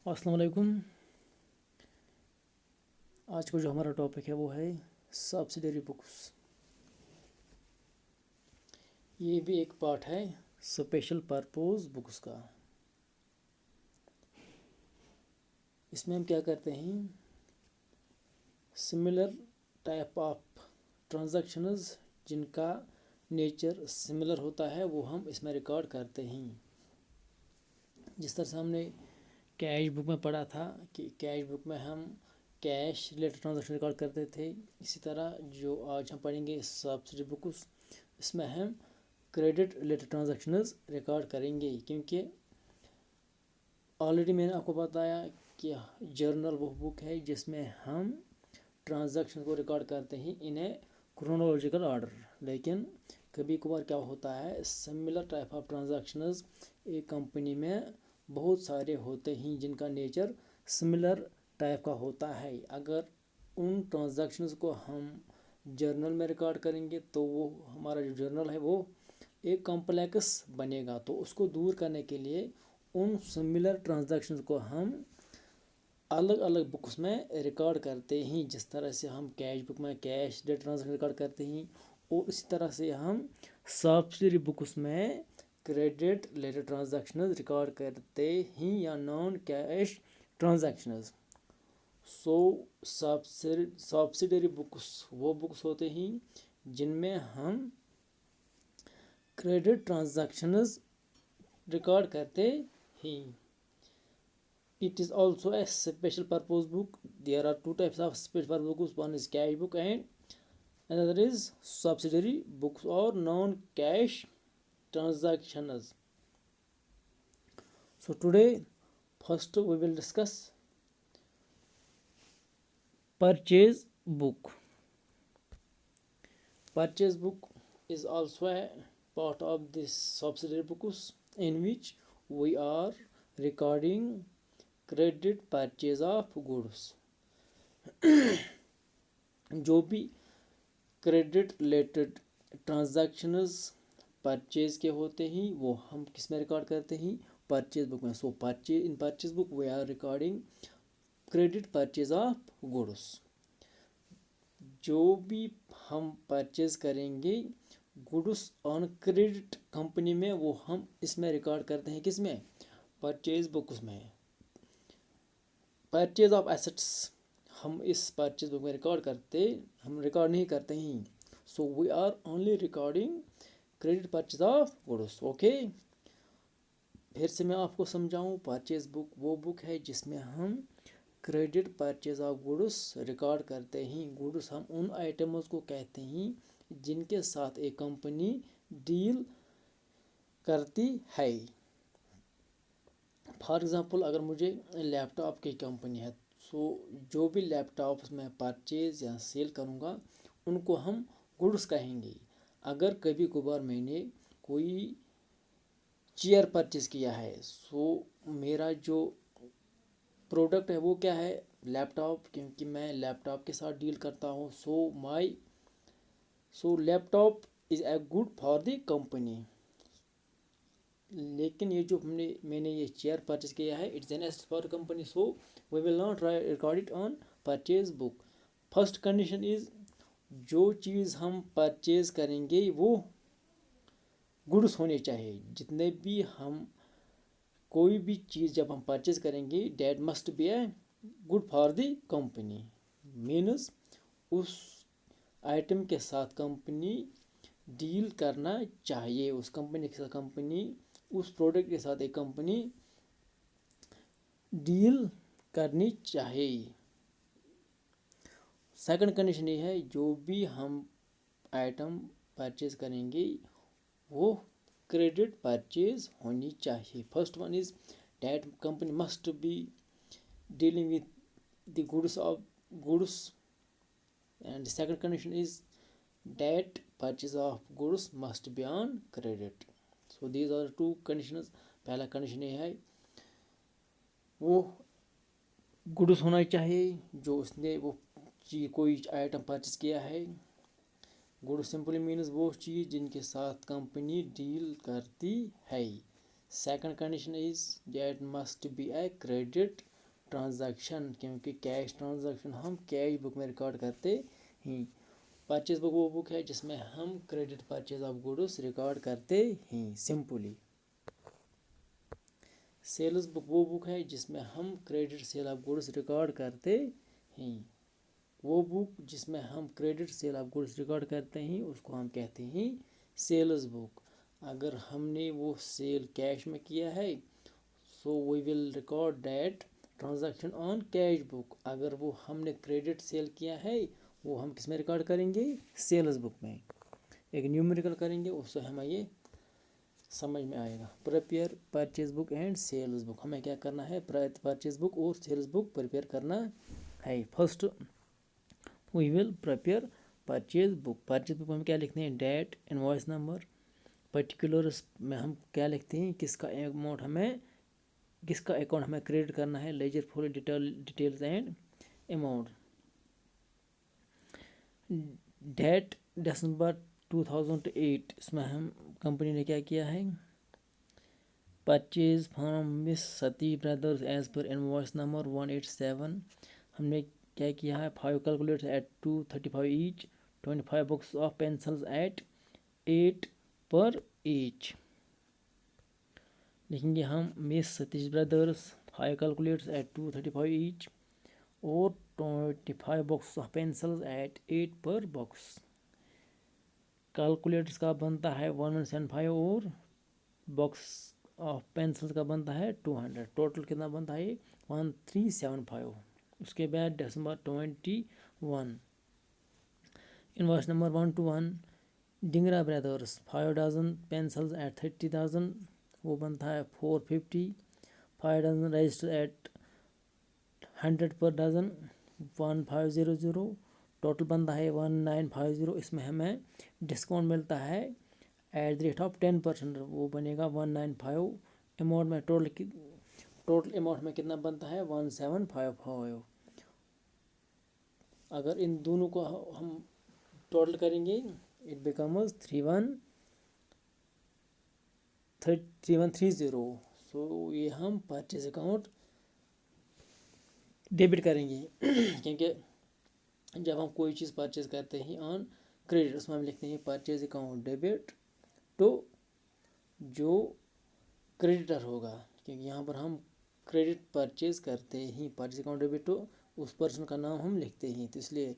अस्सलाम वालेकुम। आज का जो हमारा टॉपिक है वो है सब्सिडरी बुक्स। ये भी एक पार्ट है स्पेशल पर्पस बुक्स का। इसमें हम क्या करते हैं, सिमिलर टाइप ऑफ ट्रांजैक्शंस जिनका नेचर सिमिलर होता है वो हम इसमें रिकॉर्ड करते हैं। जिस तरह से हमने कैश बुक में पढ़ा था कि कैश बुक में हम कैश रिलेटेड ट्रांजैक्शन रिकॉर्ड करते थे, इसी तरह जो आज हम पढ़ेंगे सब्सिडी बुक्स, इसमें हम क्रेडिट रिलेटेड ट्रांजैक्शंस रिकॉर्ड करेंगे। क्योंकि ऑलरेडी मैंने आपको बताया कि जर्नल वो बुक है जिसमें हम ट्रांजैक्शन को रिकॉर्ड करते हैं इन ए क्रोनोलॉजिकल ऑर्डर। लेकिन कभी कभार क्या होता है, सिमिलर टाइप ऑफ ट्रांजैक्शंस एक कंपनी में बहुत सारे होते हैं जिनका नेचर सिमिलर टाइप का होता है। अगर उन ट्रांजैक्शंस को हम जर्नल में रिकॉर्ड करेंगे तो वो हमारा जो जर्नल है वो एक कॉम्प्लेक्स बनेगा। तो उसको दूर करने के लिए उन सिमिलर ट्रांजैक्शंस को हम अलग अलग बुक्स में रिकॉर्ड करते हैं। जिस तरह से हम कैश बुक में कैश रिलेटेड ट्रांजैक्शन रिकॉर्ड करते हैं, और इसी तरह से हम सब्सिडरी बुक्स में क्रेडिट रिलेटेड ट्रांजैक्शन रिकॉर्ड करते हैं या नॉन कैश ट्रांजैक्शंस। सो सब्सिडरी बुक्स वो बुक्स होते हैं जिनमें हम क्रेडिट ट्रांजैक्शंस रिकॉर्ड करते हैं। It is also a special purpose book. There are two types of special purpose books. One is cash book and another is subsidiary books or non-cash transactions. So today, first we will discuss purchase book. Purchase book is also a part of this subsidiary books in which we are recording credit purchase of goods. जो भी credit related transactions purchase के होते हैं वो हम किस में record करते हैं, परचेज बुक में। So in purchase book we are recording credit purchase of goods. जो भी हम परचेज करेंगे गुड्स ऑन क्रेडिट कंपनी में वो हम इसमें रिकॉर्ड करते हैं, किस में, परचेज बुक्स में। परचेज ऑफ एसेट्स हम इस परचेज बुक में हम रिकॉर्ड नहीं करते हैं। So we are only recording credit purchase of goods. Okay, फिर से मैं आपको समझाऊं, परचेज बुक वो बुक है जिसमें हम credit purchase of goods record करते हैं। गुड्स हम उन आइटम्स को कहते हैं जिनके साथ एक कंपनी डील करती है। फॉर एग्ज़ाम्पल, अगर मुझे लैपटॉप की कंपनी है, सो जो भी लैपटॉप्स मैं परचेज या सेल करूँगा उनको हम गुड्स कहेंगे। अगर कभी कभार मैंने कोई चेयर परचेज किया है, सो मेरा जो प्रोडक्ट है वो क्या है, लैपटॉप, क्योंकि मैं लैपटॉप के साथ डील करता हूँ। So laptop is a good for the company. लेकिन ये जो मैंने ये चेयर परचेज किया है, it's an asset for company, so we will not record it on purchase book. First condition is, जो चीज़ हम परचेज करेंगे वो गुड्स होने चाहिए। जितने भी हम कोई भी चीज़ जब हम परचेज करेंगे, that must be a good for the company. Means उस आइटम के साथ कंपनी डील करना चाहिए, उस कंपनी के साथ उस प्रोडक्ट के साथ एक कंपनी डील करनी चाहिए। सेकंड कंडीशन ये है, जो भी हम आइटम परचेज करेंगे वो क्रेडिट परचेज होनी चाहिए। First one is that company must be dealing with the goods and second condition is that purchase of goods must be on credit. So these are two conditions. पहला condition ये है, वो goods होना चाहिए जो उसने वो चीज़ कोई आइटम परचेज किया है। गुड्स सिंपली मीन्स वो चीज़ जिनके साथ कंपनी डील करती है। Second condition is that must be a credit transaction, क्योंकि कैश ट्रांजैक्शन हम कैश बुक में रिकॉर्ड करते हैं। परचेज बुक वो बुक है जिसमें हम credit purchase of goods record करते हैं सिंपली। सेल्स बुक वो बुक है जिसमें हम credit sale of goods record करते हैं। वो बुक जिसमें हम credit sale of goods record करते हैं उसको हम कहते हैं सेल्स बुक। अगर हमने वो सेल कैश में किया है so we will record that transaction on cash book. अगर वो हमने क्रेडिट सेल किया है वो हम किस में रिकॉर्ड करेंगे, सेल्स बुक में। एक न्यूमेरिकल करेंगे उससे हमें ये समझ में आएगा। Prepare purchase book and sales book, हमें क्या करना है, परचेज बुक और सेल्स बुक प्रिपेयर करना है। First we will prepare purchase book. Purchase book में हम क्या लिखते हैं, डेट, इनवॉइस नंबर, पर्टिकुलर्स में हम क्या लिखते हैं, किसका अमाउंट हमें, किसका अकाउंट हमें क्रेडिट करना है, ledger full details and amount. Date December 2008, इसमें हम कंपनी ने क्या किया है, purchase from Miss Sati brothers as per invoice number 187। हमने क्या किया है, 5 calculators at 235 each, 25 box of pencils at 8 per each. लिखेंगे हम Miss Satish brothers 5 calculators at 235 each और 25 बॉक्स ऑफ पेंसिल्स एट 8 पर बॉक्स। कैलकुलेटर्स का बनता है 1175 और बॉक्स ऑफ पेंसिल्स का बनता है 200। टोटल कितना बनता है 1375। उसके बाद December 21, invoice number 121, Dhingra brothers 5 dozen pencils at 30,000, वो बनता है 450। 5 डजन रजिस्टर एट 100 पर डजन 1500। टोटल बनता है 1950। इसमें हमें डिस्काउंट मिलता है एट द रेट ऑफ 10%, वो बनेगा 195। अमाउंट में टोटल अमाउंट में कितना बनता है 1755। अगर इन दोनों को हम टोटल करेंगे इट बिकम्स 3130। सो ये हम परचेज अकाउंट डेबिट करेंगे क्योंकि जब हम कोई चीज़ परचेज करते हैं ऑन क्रेडिट उसमें हम लिखते हैं परचेज अकाउंट डेबिट टू जो क्रेडिटर होगा, क्योंकि यहाँ पर हम क्रेडिट परचेज करते हैं। परचेज अकाउंट डेबिट टू उस पर्सन का नाम हम लिखते हैं, तो इसलिए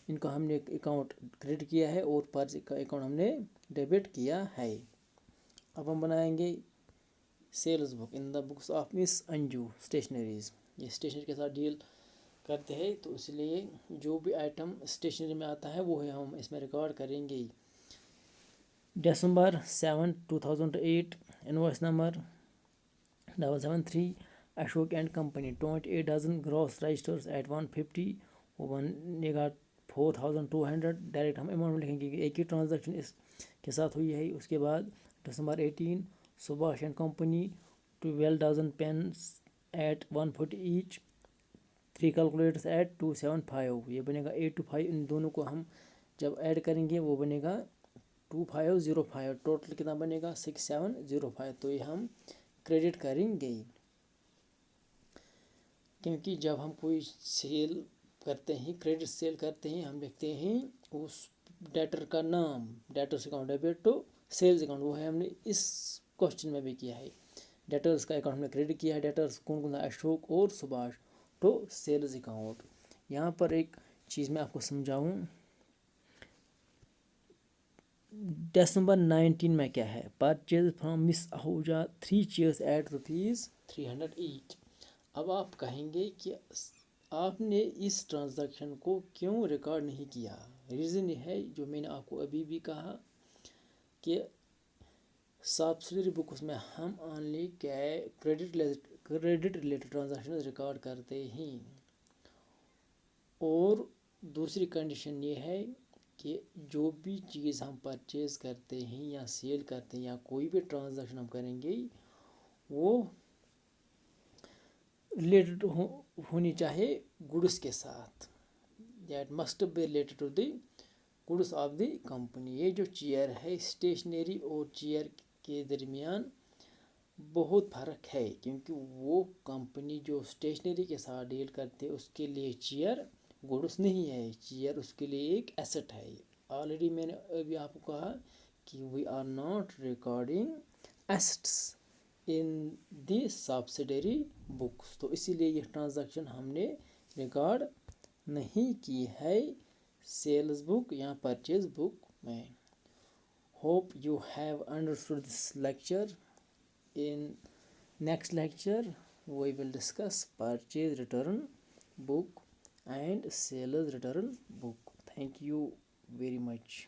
इनका हमने अकाउंट क्रेडिट किया है और परचेज का अकाउंट हमने डेबिट किया है। अब हम बनाएंगे sales book in the books of Miss Anju stationeries. ये स्टेशनरी के साथ डील करते हैं, तो इसलिए जो भी आइटम स्टेशनरी में आता है वो है हम इसमें रिकॉर्ड करेंगे। December 7, 2008, invoice number 773, Ashok and company 28 dozen gross registers at 150, वो बनेगा 4200। डायरेक्ट हम अमाउंट में लिखेंगे कि एक ही ट्रांजैक्शन इसके साथ हुई है। उसके बाद December 18, Subhash and company 12 dozen pens at 140 each, 3 calculators at 275, ये बनेगा 825। इन दोनों को हम जब ऐड करेंगे वो बनेगा 2505। टोटल कितना बनेगा 6705। तो ये हम क्रेडिट करेंगे, क्योंकि जब हम कोई सेल करते हैं, क्रेडिट सेल करते हैं, हम लिखते हैं उस डेटर का नाम, debtors account debit to sales account. वो है हमने इस क्वेश्चन में भी किया है। डेटर्स का अकाउंट हमने क्रेडिट किया है, डेटर्स कौन कौन सा, अशोक और सुभाष, तो सेल्स अकाउंट। यहाँ पर एक चीज़ मैं आपको समझाऊँ, दिसंबर 19 में क्या है, purchase from Miss Ahuja 3 chairs at ₹300 each. अब आप कहेंगे कि आपने इस ट्रांजैक्शन को क्यों रिकॉर्ड नहीं किया। रीज़न है जो मैंने आपको अभी भी कहा कि सब्सिडरी बुक्स में हम only credit related transaction record करते हैं। और दूसरी कंडीशन ये है कि जो भी चीज़ हम परचेज करते हैं या सेल करते हैं या कोई भी ट्रांजैक्शन हम करेंगे वो रिलेटेड होनी चाहिए गुड्स के साथ। That must be related to the goods of the company. ये जो चेयर है, स्टेशनरी और चेयर के दरमियान بہت فرق ہے، کیونکہ وہ کمپنی جو اسٹیشنری کے ساتھ ڈیل کرتے اس کے لیے چیئر گوڈس نہیں ہے، چیئر اس کے لیے ایک ایسٹ ہے۔ آلریڈی میں نے ابھی آپ کو کہا کہ we are not recording assets in the subsidiary books, تو اسی لیے یہ ٹرانزیکشن ہم نے ریکارڈ نہیں کی ہے سیلز بک یا پرچیز بک میں۔ Hope you have understood this lecture. In next lecture we will discuss purchase return book and sales return book. Thank you very much.